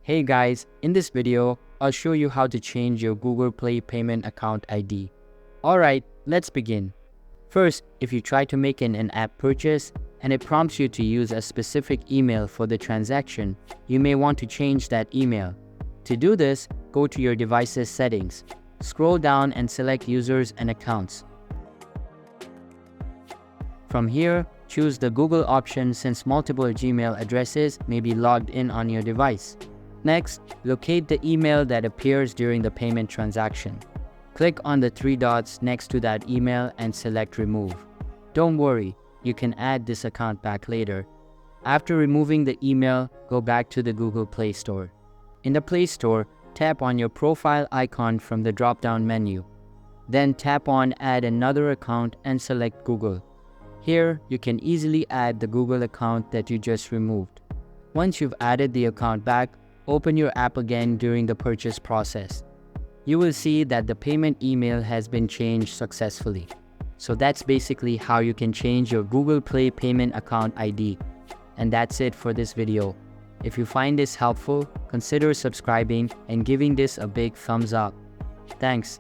Hey guys, in this video, I'll show you how to change your Google Play payment account ID. Alright, let's begin. First, if you try to make an in-app purchase and it prompts you to use a specific email for the transaction, you may want to change that email. To do this, go to your device's settings. Scroll down and select Users and Accounts. From here, choose the Google option since multiple Gmail addresses may be logged in on your device. Next, locate the email that appears during the payment transaction. Click on the three dots next to that email and select Remove. Don't worry, you can add this account back later. After removing the email, go back to the Google Play Store. In the Play Store, tap on your profile icon from the drop-down menu. Then tap on Add another account and select Google. Here, you can easily add the Google account that you just removed. Once you've added the account back, open your app again during the purchase process. You will see that the payment email has been changed successfully. So that's basically how you can change your Google Play payment account ID. And that's it for this video. If you find this helpful, consider subscribing and giving this a big thumbs up. Thanks.